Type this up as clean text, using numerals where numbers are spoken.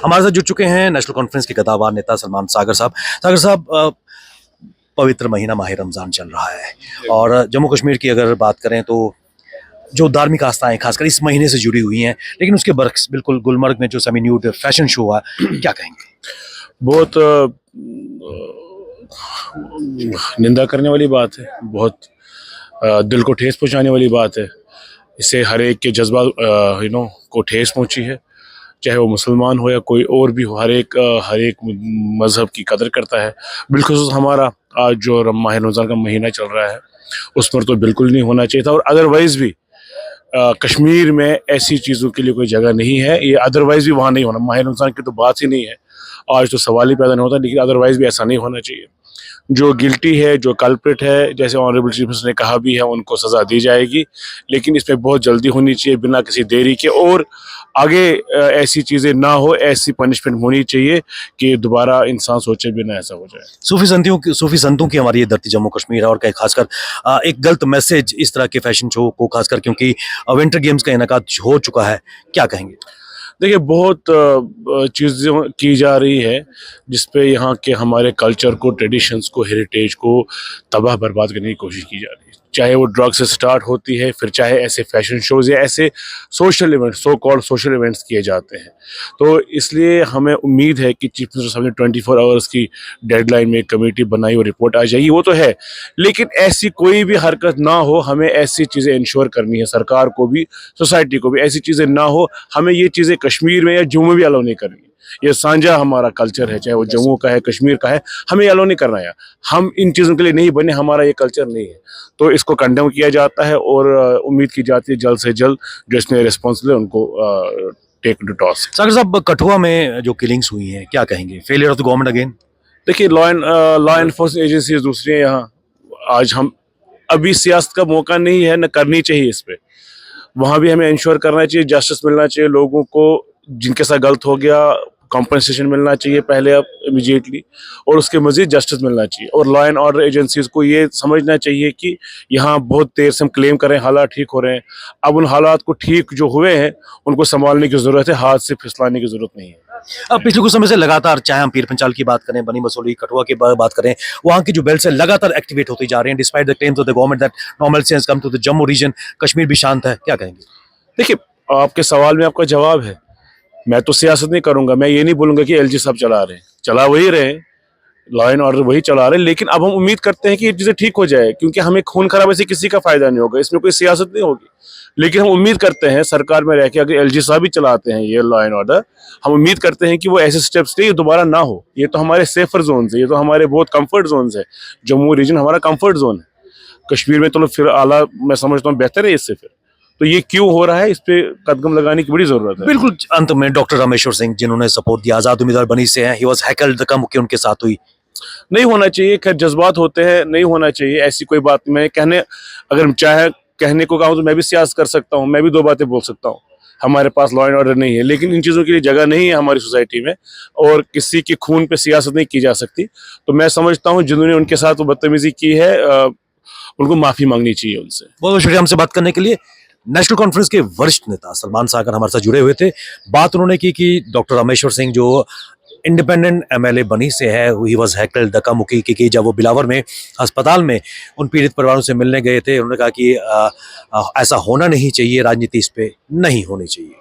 हमारे साथ जुड़ चुके हैं नेशनल कॉन्फ्रेंस के कद्दावर नेता सलमान सागर साहब। सागर साहब, पवित्र महीना माह रमज़ान चल रहा है और जम्मू कश्मीर की अगर बात करें तो जो धार्मिक आस्थाएं खासकर इस महीने से जुड़ी हुई हैं, लेकिन उसके बरक्स बिल्कुल गुलमर्ग में जो सेमी न्यूड फैशन शो हुआ, क्या कहेंगे? बहुत निंदा करने वाली बात है, बहुत दिल को ठेस पहुंचाने वाली बात है। इससे हर एक के जज्बात को ठेस पहुंची है, चाहे वो मुसलमान हो या कोई और भी हो। हर एक मज़हब की कदर करता है। बिल्कुल हमारा आज जो माह रमज़ान का महीना चल रहा है उस पर तो बिल्कुल नहीं होना चाहिए था। और अदरवाइज़ भी कश्मीर में ऐसी चीज़ों के लिए कोई जगह नहीं है। ये अदरवाइज़ भी वहाँ नहीं होना, माह रमज़ान की तो बात ही नहीं है। आज तो सवाल ही पैदा नहीं होता, लेकिन अदरवाइज़ भी ऐसा नहीं होना चाहिए। जो गिल्टी है, जो कल्प्रिट है, जैसे ऑनरेबल चीफ मिनिस्टर ने कहा भी है, उनको सज़ा दी जाएगी, लेकिन इसमें बहुत जल्दी होनी चाहिए, बिना किसी देरी के। और आगे ऐसी चीज़ें ना हो, ऐसी पनिशमेंट होनी चाहिए कि दोबारा इंसान सोचे बिना ऐसा हो जाए। सूफी संतों की हमारी ये धरती जम्मू कश्मीर है और खासकर एक गलत मैसेज इस तरह के फैशन शो को, खासकर क्योंकि विंटर गेम्स का इनेकाद हो चुका है, क्या कहेंगे? देखिए, बहुत चीज़ें की जा रही है जिसपे यहाँ के हमारे कल्चर को, ट्रेडिशंस को, हेरिटेज को तबाह बर्बाद करने की कोशिश की जा रही है। चाहे वो ड्रग से स्टार्ट होती है, फिर चाहे ऐसे फैशन शोज़ या ऐसे social events, so called social events किए जाते हैं। तो इसलिए हमें उम्मीद है कि चीफ मिनिस्टर साहब ने 24 आवर्स की डेडलाइन में एक कमेटी बनाई और रिपोर्ट आ जाएगी, वो तो है। लेकिन ऐसी कोई भी हरकत ना हो, हमें ऐसी चीज़ें इंश्योर करनी है, सरकार को भी, सोसाइटी को भी। ऐसी चीज़ें ना हो, हमें ये चीज़ें कश्मीर में या जम्मू में भी अलाउ नहीं करनी। ये साझा हमारा कल्चर है, चाहे वो जम्मू का है, कश्मीर का है, हमें अलाउ नहीं करना है। हम इन चीज़ों के लिए नहीं बने, हमारा ये कल्चर नहीं है। तो इसको कंडेम किया जाता है और उम्मीद की जाती है जल्द से जल्द जो इसमें रिस्पॉन्सिबल है उनको टेक टू टॉस। सागर साहब, कठुआ में जो किलिंग्स हुई हैं, क्या कहेंगे? Failure of the government again? देखिए, लॉ एनफोर्समेंट एजेंसीज दूसरी हैं यहाँ। आज हम अभी सियासत का मौका नहीं है, न करनी चाहिए इस पे। वहाँ भी हमें इंश्योर करना चाहिए, जस्टिस मिलना चाहिए लोगों को, जिनके साथ गलत हो गया कॉम्पनसेशन मिलना चाहिए पहले, अब इमीडिएटली, और उसके मज़ीद जस्टिस मिलना चाहिए। और लॉ एंड ऑर्डर एजेंसीज़ को ये समझना चाहिए कि यहाँ बहुत देर से हम क्लेम कर रहे हैं हालात ठीक हो रहे हैं। अब उन हालात को ठीक जो हुए हैं उनको संभालने की ज़रूरत है, हाथ से फिसलाने की ज़रूरत नहीं है। अब पिछले कुछ समय से लगातार, चाहे हम पीर पंचाल की बात करें, बनी मसोली, कठुआ की बात करें, वहाँ की जो बेल्ट है लगातार एक्टिवेट होती जा रही हैं, despite the claims of the government that normalcy has come to the Jammu region. Kashmir भी शांत है, क्या कहेंगे? देखिए, आपके सवाल में आपका जवाब है। मैं तो सियासत नहीं करूंगा, मैं ये नहीं बोलूंगा कि एलजी साहब चला रहे हैं, चला वही रहे, लॉ एंड ऑर्डर वही चला रहे हैं। लेकिन अब हम उम्मीद करते हैं कि ये चीज़ें ठीक हो जाए, क्योंकि हमें खून खराबे से किसी का फायदा नहीं होगा, इसमें कोई सियासत नहीं होगी। लेकिन हम उम्मीद करते हैं सरकार में रह के, अगर एलजी साहब भी चलाते हैं ये लॉ एंड ऑर्डर, हम उम्मीद करते हैं कि वो ऐसे स्टेप्स ले दोबारा ना हो। ये तो हमारे सेफर जोन है, ये तो हमारे बहुत कम्फर्ट जोन है। जम्मू रीजन हमारा कम्फर्ट जोन है। कश्मीर में तो फिर आला, मैं समझता हूँ बेहतर है इससे। फिर तो ये क्यों हो रहा है, इस पे कदम लगाने की बड़ी जरूरत है। बिल्कुल अंत में डॉक्टर रामेश्वर सिंह, जिन्होंने सपोर्ट दिया, आजाद उम्मीदवार बनी से हैं, ही वाज हैकल्ड, धक्का मुक्की उनके साथ हुई। नहीं होना चाहिए, खैर जज्बात होते हैं, नहीं होना चाहिए ऐसी कोई बात। मैं कहने, अगर चाहे कहने को कहूँ तो मैं भी सियासत कर सकता हूँ, मैं भी दो बातें बोल सकता हूँ। हमारे पास लॉ एंड ऑर्डर नहीं है, लेकिन इन चीज़ों के लिए जगह नहीं है हमारी सोसाइटी में, और किसी के खून पे सियासत नहीं की जा सकती। तो मैं समझता हूँ जिन्होंने उनके साथ वो बदतमीजी की है, उनको माफ़ी मांगनी चाहिए उनसे। बहुत बहुत शुक्रिया हमसे बात करने के लिए। नेशनल कॉन्फ्रेंस के वरिष्ठ नेता सलमान सागर हमारे साथ जुड़े हुए थे। बात उन्होंने की कि डॉक्टर रामेश्वर सिंह जो इंडिपेंडेंट एमएलए बनी से है, ही वाज हैकल्ड, धक्का मुक्की की, जब वो बिलावर में अस्पताल में उन पीड़ित परिवारों से मिलने गए थे, उन्होंने कहा कि ऐसा होना नहीं चाहिए, राजनीति इस पे नहीं होनी चाहिए।